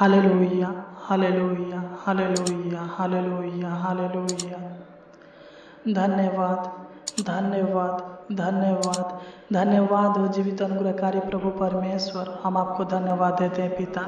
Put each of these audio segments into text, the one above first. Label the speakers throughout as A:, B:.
A: Hallelujah, hallelujah, hallelujah, hallelujah, hallelujah. धन्यवाद, धन्यवाद, धन्यवाद, धन्यवाद हो जीवित अनुग्रहकारी प्रभु परमेश्वर। हम आपको धन्यवाद देते हैं पिता।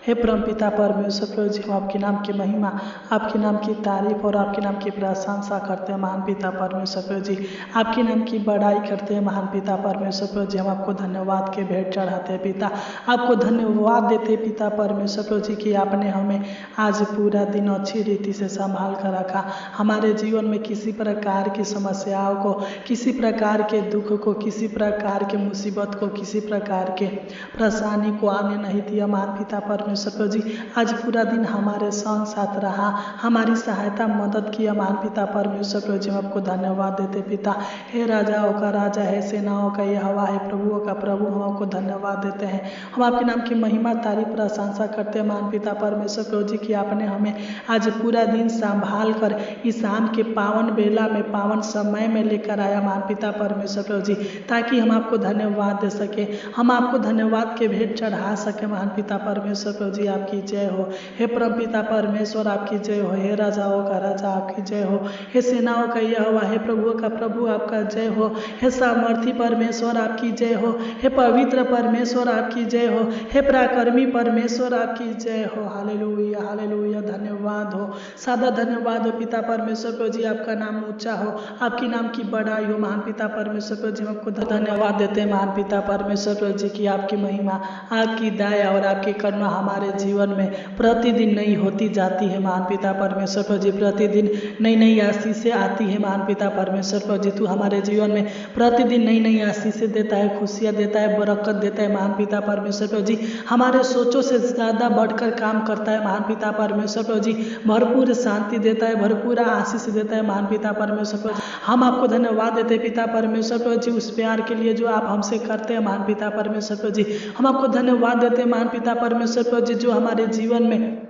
A: हे परम पिता परमेश्वर प्रभु जी, हम आपके नाम की महिमा, आपके नाम की तारीफ और आपके नाम की प्रशंसा करते हैं महान पिता परमेश्वर प्रभु जी। आपके नाम की बड़ाई करते हैं महान पिता परमेश्वर प्रभु जी। हम आपको धन्यवाद के भेंट चढ़ाते हैं पिता। आपको धन्यवाद देते हैं पिता परमेश्वर प्रभु जी कि आपने हमें आज पूरा दिन अच्छी रीति से संभाल कर रखा। हमारे जीवन में किसी प्रकार की समस्याओं को, किसी प्रकार के दुख को, किसी प्रकार के मुसीबत को, किसी प्रकार के परेशानी को आने नहीं दिया महान पिता परमेश्वर प्रभु जी। आज पूरा दिन हमारे संग साथ रहा, हमारी सहायता मदद किया महान पिता परमेश्वर प्रभु जी। हम आपको धन्यवाद देते पिता। हे राजाओं का राजा, है सेनाओं का यहोवा, है प्रभुओं का प्रभु, हम आपको धन्यवाद देते हैं। हम आपके नाम की महिमा तारीफ प्रशंसा करते हैं महान पिता परमेश्वर प्रभु जी कि आपने हमें आज पूरा दिन संभाल कर इस शाम के पावन बेला में, पावन समय में लेकर आया महान पिता परमेश्वर प्रभु जी, ताकि हम आपको धन्यवाद दे सके, हम आपको धन्यवाद के भेंट चढ़ा सके महान पिता परमेश्वर प्रभु जी। आपकी जय हो। हे परम पिता परमेश्वर आपकी जय हो। हे राजाओं का राजा आपकी जय हो। हे सेनाओं का यहोवा, हे प्रभुओं का प्रभु आपका जय हो। हे सामर्थी परमेश्वर आपकी जय हो। हे पवित्र परमेश्वर आपकी जय हो। हे पराक्रमी परमेश्वर आपकी जय हो। Hallelujah, hallelujah. धन्यवाद हो, सादा धन्यवाद हो पिता परमेश्वर प्रभु जी। आपका नाम ऊंचा हो, आपके नाम की बड़ाई हो महान पिता परमेश्वर प्रभु जी। आपको धन्यवाद देते हैं महान पिता परमेश्वर प्रभु जी की आपकी महिमा, आपकी दया और आपकी करुणा हमारे जीवन में प्रतिदिन नई होती जाती है महान पिता परमेश्वर प्रभु जी। प्रतिदिन नई नई आशीषें आती है महान पिता परमेश्वर प्रभु जी। तू हमारे जीवन में प्रतिदिन नई नई आशीषें देता है, खुशियाँ देता है, बरकत देता है महान पिता परमेश्वर प्रभु जी। हमारे सोचों से ज़्यादा बढ़कर काम करता है महान पिता परमेश्वर प्रभु जी। भरपूर शांति देता है, भरपूर आशीष देता है महान पिता परमेश्वर प्रभु। हम आपको धन्यवाद देते हैं पिता परमेश्वर प्रभु जी उस प्यार के लिए जो आप हमसे करते हैं महान पिता परमेश्वर प्रभु जी। हम आपको धन्यवाद देते हैं महान पिता परमेश्वर प्रभु जी, जो हमारे जीवन में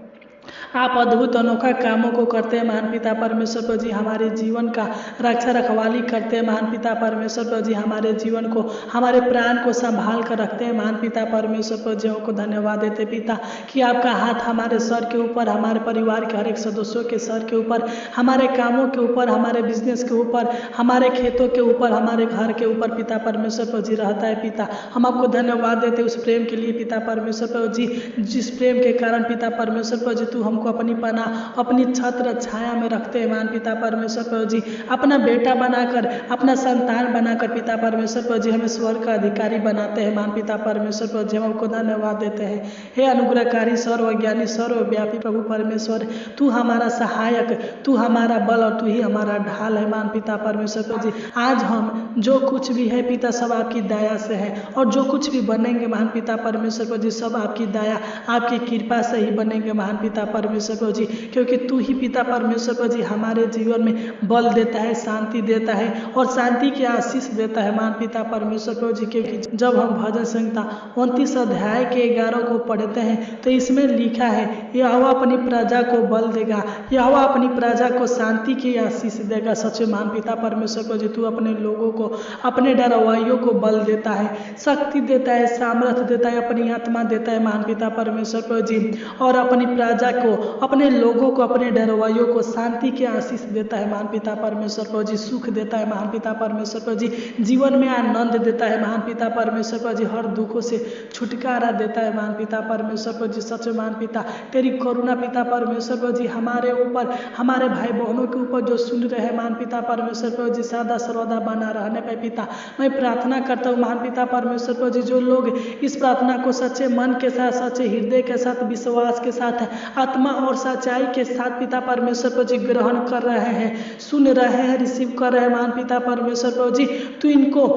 A: आप अद्भुत अनोखा कामों को करते हैं महान पिता परमेश्वर प्रभु जी। हमारे जीवन का रक्षा रखवाली करते हैं महान पिता परमेश्वर प्रभु जी। हमारे जीवन को, हमारे प्राण को संभाल कर रखते हैं महान पिता परमेश्वर प्रभु जी। को धन्यवाद देते पिता कि आपका हाथ हमारे सर के ऊपर, हमारे परिवार के हर एक सदस्यों के सर के ऊपर, हमारे कामों के ऊपर, हमारे बिजनेस के ऊपर, हमारे खेतों के ऊपर, हमारे घर के ऊपर पिता परमेश्वर प्रभु जी रहता है पिता। हम आपको धन्यवाद देते उस प्रेम के लिए पिता परमेश्वर प्रभु जी, जिस प्रेम के कारण पिता परमेश्वर प्रभु जी तू हमको अपनी पनाह, अपनी छत्र छाया में रखते हैं महान पिता परमेश्वर प्रभु जी। अपना बेटा बनाकर, अपना संतान बनाकर पिता परमेश्वर प्रभु जी हमें स्वर्ग का अधिकारी बनाते हैं महान पिता परमेश्वर प्रभु जी। हम आपको धन्यवाद देते हैं। हे अनुग्रहकारी, सर्वज्ञानी, सर्वव्यापी प्रभु परमेश्वर, तू हमारा सहायक, तू हमारा बल और तू ही हमारा ढाल है महान पिता परमेश्वर प्रभु जी। आज हम जो कुछ भी है पिता सब आपकी दया से है, और जो कुछ भी बनेंगे महान पिता परमेश्वर प्रभु जी सब आपकी दया, आपकी कृपा से ही बनेंगे महान पिता परमेश्वर प्रभु जी। क्योंकि तू ही पिता परमेश्वर प्रभु जी हमारे जीवन में बल देता है, शांति देता है और शांति की आशीष देता है महान पिता परमेश्वर प्रभु जी। क्योंकि जब हम भजन संहिता 29 अध्याय के 11 को पढ़ते हैं तो इसमें लिखा है, यहोवा अपनी प्रजा को बल देगा, यहोवा अपनी प्रजा को शांति की आशीष देगा। सच महान पिता परमेश्वर प्रभु जी, तू अपने लोगों को, अपने डरवाइयों को बल देता है, शक्ति देता है, सामर्थ्य देता है, अपनी आत्मा देता है महान पिता परमेश्वर प्रभु जी। और अपनी प्रजा को, अपने लोगों को, अपने डरवाइयों को शांति की आशीष देता है महान पिता परमेश्वर प्रभु जी। सुख देता है महान पिता परमेश्वर प्रभु जी। जीवन में आनंद देता है महान पिता परमेश्वर प्रभु जी। हर दुखों से छुटकारा देता है महान पिता परमेश्वर प्रभु जी। सच महान पिता तेरी करुणा पिता परमेश्वर प्रभु जी हमारे ऊपर, हमारे भाई बहनों के ऊपर जो सुन रहे हैं महान पिता परमेश्वर प्रभु जी, सदा सर्वदा बना रहने पर पिता मैं प्रार्थना करता हूँ महान पिता परमेश्वर प्रभु जी। जो लोग इस प्रार्थना को सच्चे मन के साथ, सच्चे हृदय के साथ, विश्वास के साथ, आत्मा और सच्चाई के साथ पिता परमेश्वर प्रभु जी ग्रहण कर रहे हैं, सुन रहे हैं, रिसीव कर रहे हैं महान पिता परमेश्वर प्रभु जी, तू इनको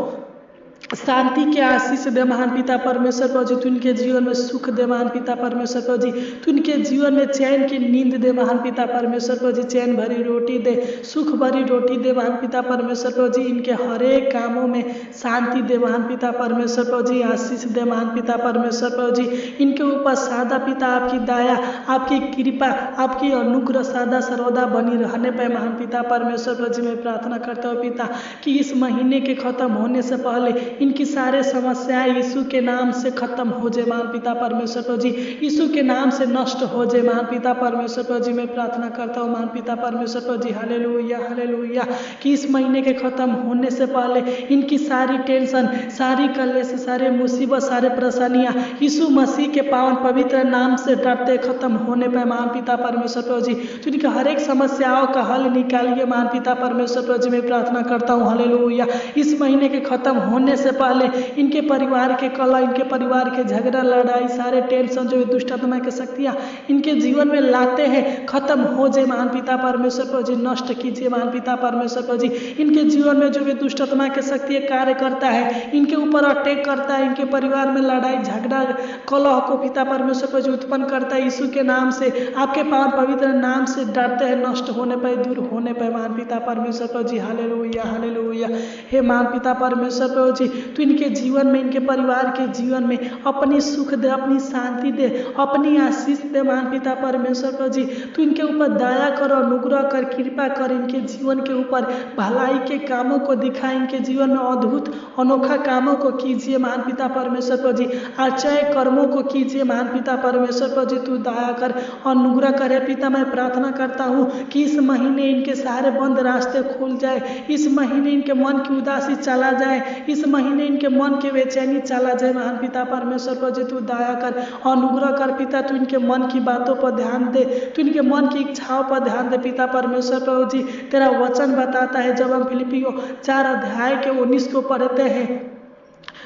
A: शांति के आशीष दे महान पिता परमेश्वर प्रभु जी। तू इनके जीवन में सुख दे महान पिता परमेश्वर प्रभु जी। तू इनके जीवन में चैन की नींद दे महान पिता परमेश्वर प्रभु जी। चैन भरी रोटी दे, सुख भरी रोटी दे महान पिता परमेश्वर प्रभु जी। इनके हर एक कामों में शांति दे महान पिता परमेश्वर प्रभु जी। आशीष दे महान पिता परमेश्वर प्रभु जी। इनके ऊपर सादा पिता आपकी दया, आपकी कृपा, आपकी अनुग्रह सदा सर्वदा बनी रहने पर महान पिता परमेश्वर प्रभु जी। मैं प्रार्थना करता हूँ पिता कि इस महीने के खत्म होने से पहले इनकी सारे समस्याएं यीशु के नाम से खत्म हो जाए महान पिता परमेश्वर प्रभु जी, यीशु के नाम से नष्ट हो जाए महान पिता परमेश्वर प्रभु जी। मैं प्रार्थना करता हूँ महान पिता परमेश्वर प्रभु जी, हालेलुया हालेलुया, कि इस महीने के खत्म होने से पहले इनकी सारी टेंशन, सारी कलेश, सारे मुसीबत, सारे परेशानियां यीशु मसीह के पावन पवित्र नाम से डरते खत्म होने पर महान पिता परमेश्वर प्रभु जी, तो इनकी हर एक समस्याओं का हल निकालिए महान पिता परमेश्वर प्रभु जी। मैं प्रार्थना करता हूँ हालेलुया, इस महीने के खत्म होने से पहले इनके परिवार के कलह, इनके परिवार के झगड़ा, लड़ाई, सारे टेंशन जो दुष्ट आत्मा की शक्तियाँ इनके जीवन में लाते हैं खत्म हो जाए महान पिता परमेश्वर प्रभु जी। नष्ट कीजिए महान पिता परमेश्वर प्रभु जी। इनके जीवन में जो भी दुष्ट आत्मा की शक्ति कार्य करता है, इनके ऊपर अटैक करता है, इनके परिवार में लड़ाई झगड़ा कलह को पिता परमेश्वर प्रभु जी उत्पन्न करता है, यीशु के नाम से, आपके पावन पवित्र नाम से डरते हैं, नष्ट होने पर, दूर होने पर महान पिता परमेश्वर प्रभु जी, हालेलुया हालेलुया। हे महान पिता परमेश्वर प्रभु जी, तो इनके जीवन में, इनके परिवार के जीवन में अपनी सुख दे, अपनी शांति दे, अपनी आशीष दे महान पिता परमेश्वर प्रभु जी। तो इनके ऊपर दया कर, अनुग्रह कर, कृपा कर, इनके जीवन के ऊपर भलाई के कामों को दिखाए, इनके जीवन में अद्भुत अनोखा कामों को कीजिए महान पिता परमेश्वर प्रभु जी। आश्चर्य कर्मों को कीजिए महान पिता परमेश्वर प्रभु जी। तू दया कर, अनुग्रह करे पिता। मैं प्रार्थना करता हूँ कि इस महीने इनके सारे बंद रास्ते खुल जाए, इस महीने इनके मन की उदासी चला जाए, इस महीने इनके मन की बेचैनी चला जाए महान पिता परमेश्वर प्रभु जी। तू दया कर, अनुग्रह कर पिता। तू इनके मन की बातों पर ध्यान दे, तू इनके मन की इच्छाओं पर ध्यान दे पिता परमेश्वर प्रभु जी। तेरा वचन बताता है, जब हम फिलिपियों 4 अध्याय के 19 को पढ़ते हैं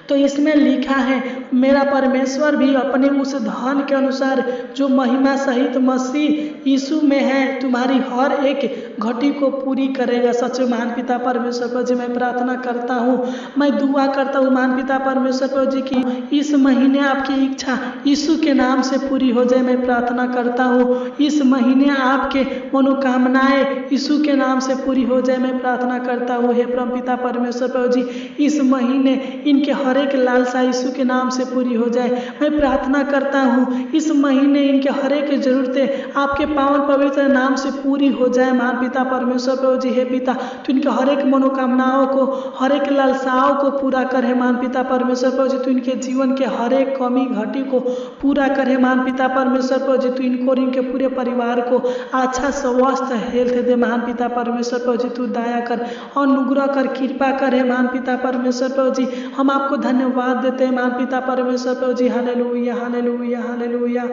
A: तो इसमें लिखा है, मेरा परमेश्वर भी अपने उस धन के अनुसार जो महिमा सहित मसीह यीशु में है, तुम्हारी हर एक घटी को पूरी करेगा। सच महान पिता परमेश्वर प्रभु जी, मैं प्रार्थना करता हूँ, मैं दुआ करता हूँ महान पिता परमेश्वर प्रभु जी की इस महीने आपकी इच्छा यीशु के नाम से पूरी हो जाए। मैं प्रार्थना करता हूँ इस महीने आपके मनोकामनाएं यीशु के नाम से पूरी हो जाए। मैं प्रार्थना करता हूँ हे परम पिता परमेश्वर प्रभु जी, इस महीने इनके हर एक लालसा यीशु के नाम से पूरी हो जाए। मैं प्रार्थना करता हूँ इस महीने इनके हर एक जरूरतें आपके पावन पवित्र नाम से पूरी हो जाए महान पिता परमेश्वर प्रभु जी। हे पिता, तो इनके हर एक मनोकामनाओं को, हर एक लालसाओं को पूरा करे महान पिता परमेश्वर प्रभु जी। तो इनके जीवन के हर एक कमी घटी को पूरा करे महान पिता परमेश्वर प्रभु जी। तो इनको और इनके पूरे परिवार को अच्छा स्वस्थ हेल्थ दे महान पिता परमेश्वर प्रभु जी। तू दया कर, अनुग्रह कर, कृपा करे महान पिता परमेश्वर प्रभु जी। हम आपको धन्यवाद देते हैं महान पिता परमेश्वर प्रभु जी, हालेलुया हालेलुया हालेलुया।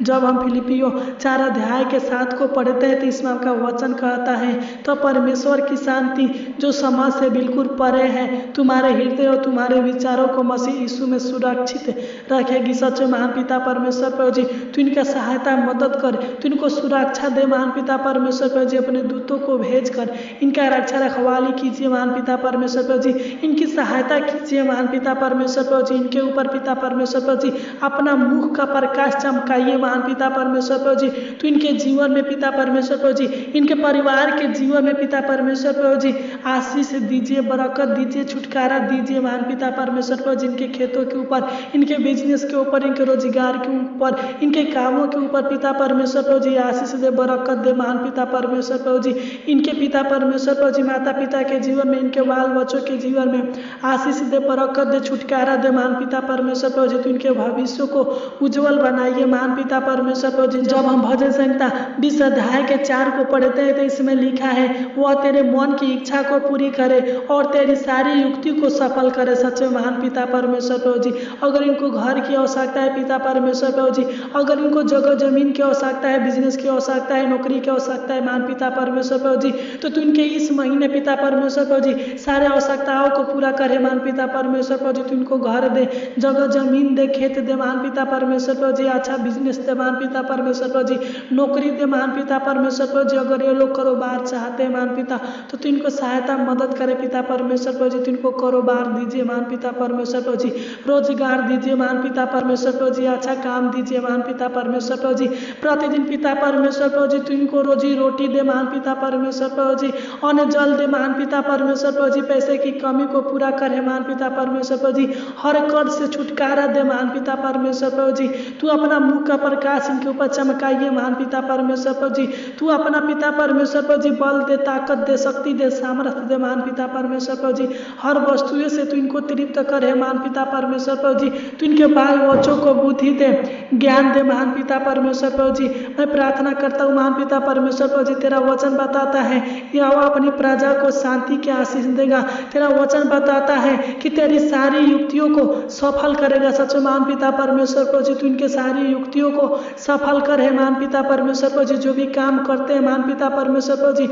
A: जब हम फिलिपियों 4 अध्याय के 7 को पढ़ते हैं तो इसमें आपका वचन कहता है, तो परमेश्वर की शांति जो समझ से बिल्कुल परे है तुम्हारे हृदय और तुम्हारे विचारों को मसीह यीशु में सुरक्षित रखेगी। सच महान पिता परमेश्वर प्रभु जी, तू इनका सहायता मदद कर, तू इनको सुरक्षा दे महान पिता परमेश्वर प्रभु जी। अपने दूतों को भेज कर इनका रक्षा रखवाली कीजिए महान पिता परमेश्वर प्रभु जी। इनकी सहायता कीजिए महान पिता परमेश्वर प्रभु जी। इनके ऊपर पिता परमेश्वर प्रभु जी अपना मुख का प्रकाश चमकाइए महान पिता परमेश्वर प्रभु जी। तो इनके जीवन में पिता परमेश्वर प्रभु जी, इनके परिवार के जीवन में पिता परमेश्वर प्रभु जी आशीष दीजिए, बरकत दीजिए, छुटकारा दीजिए महान पिता परमेश्वर प्रभु जी। इनके खेतों के ऊपर, इनके बिजनेस के ऊपर, इनके रोजगार के ऊपर, इनके कामों के ऊपर पिता परमेश्वर प्रभु जी आशीष दे, बरकत दे महान पिता परमेश्वर प्रभु जी। इनके पिता परमेश्वर प्रभु जी माता पिता के जीवन में, इनके बाल बच्चों के जीवन में आशीष दे, बरकत दे, छुटकारा दे महान पिता परमेश्वर प्रभु जी। तो इनके भविष्य को उज्जवल बनाइए महान पिता परमेश्वर प्रभु जी। जब हम भजन संहिता 20 अध्याय के 4 को पढ़ते हैं तो इसमें लिखा है, वह तेरे मन की इच्छा को पूरी करे और तेरी सारी युक्ति को सफल करे। सच्चे महान पिता परमेश्वर प्रभु जी, अगर इनको घर की आवश्यकता है पिता परमेश्वर प्रभु जी, अगर इनको जगह जमीन की आवश्यकता है, बिजनेस की आवश्यकता है, नौकरी की आवश्यकता है महान पिता परमेश्वर प्रभु जी, तो तू इनके इस महीने पिता परमेश्वर प्रभु जी सारे आवश्यकताओं को पूरा करे महान पिता परमेश्वर प्रभु जी। तू इनको घर दे, जगह जमीन दे, खेत दे महान पिता परमेश्वर प्रभु जी, अच्छा बिजनेस दे महान पिता परमेश्वर प्रभु जी, नौकरी दे महान पिता परमेश्वर प्रभु जी। अगर ये लोग कारोबार चाहते हैं महान पिता, तो तू इनको सहायता मदद करे पिता परमेश्वर प्रभु जी। तू इनको कारोबार दीजिए महान पिता परमेश्वर प्रभु जी, रोजगार दीजिए महान पिता परमेश्वर प्रभु जी, अच्छा काम दीजिए महान पिता परमेश्वर प्रभु जी। प्रतिदिन पिता परमेश्वर प्रभु जी तू इनको रोजी रोटी दे महान पिता परमेश्वर प्रभु जी, अन्न जल दे महान पिता परमेश्वर प्रभु जी। पैसे की कमी को पूरा करे महान पिता परमेश्वर प्रभु जी, हर कर्ज से छुटकारा दे महान पिता परमेश्वर प्रभु जी। तू अपना मुख का प्रकाश इनके ऊपर चमकाइए महान पिता परमेश्वर प्रभु जी। तू अपना पिता परमेश्वर परमेश्वर प्रभु जी बल दे, ताकत दे, शक्ति दे, सामर्थ्य दे महान पिता परमेश्वर प्रभु जी। हर वस्तुओं से तू इनको तृप्त कर हे महान पिता परमेश्वर प्रभु जी। तू इनके बाल बच्चों को बुद्धि दे, ज्ञान दे महान पिता परमेश्वर प्रभु जी। मैं प्रार्थना करता हूँ महान पिता परमेश्वर प्रभु जी, तेरा वचन बताता है यहोवा अपनी प्रजा को शांति के आशीष देगा। तेरा वचन बताता है कि तेरी सारी युक्तियों को सफल करेगा। सच महान पिता परमेश्वर प्रभु जी, तू इनके सारी युक्तियों को सफल कर हे महान पिता परमेश्वर प्रभु जी। जो भी काम करते हैं महान पिता परमेश्वर प्रभु जी,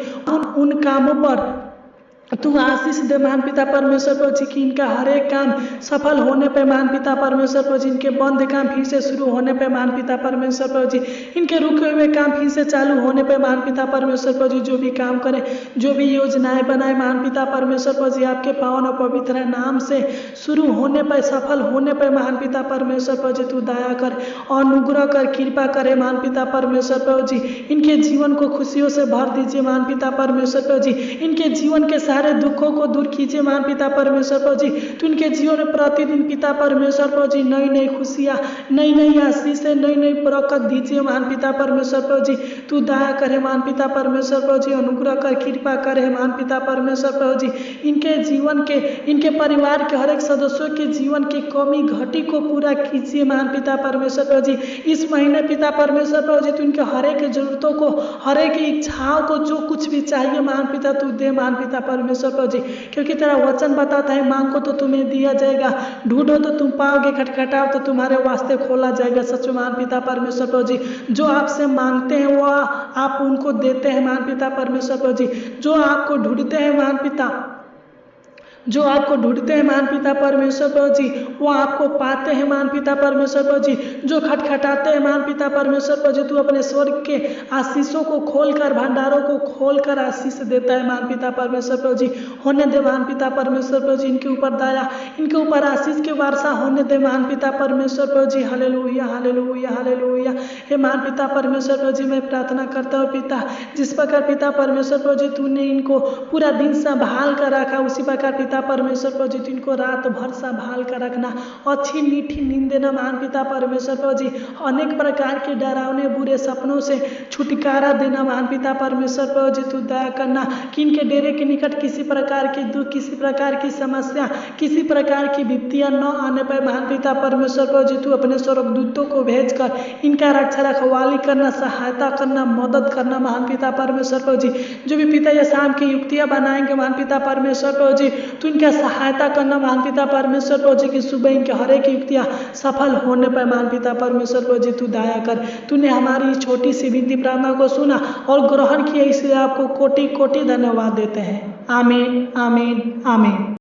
A: उन कामों पर तू आशीष दे महान पिता परमेश्वर प्रभु जी, कि इनका हर एक काम सफल होने पे महान पिता परमेश्वर प्रभु जी, इनके बंद काम फिर से शुरू होने पे महान पिता परमेश्वर प्रभु जी, इनके रुके हुए काम फिर से चालू होने पे महान पिता परमेश्वर प्रभु जी, जो भी काम करें, जो भी योजनाएं बनाए महान पिता परमेश्वर प्रभु जी, आपके पावन और पवित्र नाम से शुरू होने पर, सफल होने पर महान पिता परमेश्वर प्रभु जी, तू दया कर, अनुग्रह कर, कृपा करे महान पिता परमेश्वर प्रभु जी। इनके जीवन को खुशियों से भर दीजिए महान पिता परमेश्वर प्रभु जी। इनके जीवन के सारे दुखों को दूर कीजिए महान पिता परमेश्वर प्रभु जी। तो इनके जीवन में प्रतिदिन पिता परमेश्वर प्रभु जी नई नई खुशियाँ, नई नई आशीष, नई नई बरकत दीजिए महान पिता परमेश्वर प्रभु जी। तू दया करे महान पिता परमेश्वर प्रभु जी, अनुग्रह कर, कृपा करे महान पिता परमेश्वर प्रभु जी। इनके जीवन के, इनके परिवार के हर एक सदस्यों के जीवन की कमी घटी को पूरा कीजिए महान पिता परमेश्वर प्रभु जी। इस महीने पिता परमेश्वर प्रभु जी, तू इनके हर एक जरूरतों को, हर एक इच्छाओं को, जो कुछ भी चाहिए महान पिता तू दे महान पिता परमेश्वर प्रभु जी। क्योंकि तेरा वचन बताता है मांगो तो तुम्हें दिया जाएगा, ढूंढो तो तुम पाओगे, खटखटाओ तो तुम्हारे वास्ते खोला जाएगा। सच महान पिता परमेश्वर प्रभु जी, जो आपसे मांगते हैं वो आप उनको देते हैं महान पिता परमेश्वर प्रभु जी। जो आपको ढूंढते हैं महान पिता, जो आपको ढूंढते हैं महान पिता परमेश्वर प्रभु जी, वो आपको पाते हैं महान पिता परमेश्वर प्रभु जी। जो खटखटाते हैं महान पिता परमेश्वर प्रभु जी, तू अपने स्वर्ग के आशीषों को खोलकर, भंडारों को खोलकर आशीष देता है महान पिता परमेश्वर प्रभु जी। होने दे महान पिता परमेश्वर प्रभु जी, इनके ऊपर दया, इनके ऊपर आशीष के वर्षा होने दे महान पिता परमेश्वर प्रभु जी। Hallelujah hallelujah hallelujah. हे महान पिता परमेश्वर प्रभु जी, मैं प्रार्थना करता हूँ पिता, जिस प्रकार पिता परमेश्वर प्रभु जी तूने इनको पूरा दिन संभाल कर रखा, उसी प्रकार पिता परमेश्वर प्रभु जी इनको रात भर संभाल कर रखना, अच्छी मीठी नींद देना महान पिता परमेश्वर प्रभु जी। अनेक प्रकार के डरावने बुरे सपनों से छुटकारा देना महान पिता परमेश्वर प्रभु जी। तू दया करना कि इनके डेरे के निकट किसी प्रकार के दुख, किसी प्रकार की समस्या, किसी प्रकार की विपत्तियां न आने पर महान पिता परमेश्वर प्रभु जी, तू अपने स्वर्गदूतों को भेजकर इनका रक्षा रखवाली करना, सहायता करना, मदद करना महान पिता परमेश्वर प्रभु जी। जो भी पिता ये शाम की युक्तियां बनाएंगे महान पिता परमेश्वर प्रभु जी, तू इनका सहायता करना महान पिता परमेश्वर प्रभु जी, की सुबह इनके हर एक युक्तियां सफल होने पर महान पिता परमेश्वर प्रभु जी तू दया कर। तूने हमारी छोटी सी विनती प्रार्थना को सुना और ग्रहण किया, इसलिए आपको कोटि कोटि धन्यवाद देते हैं। आमीन आमीन आमीन।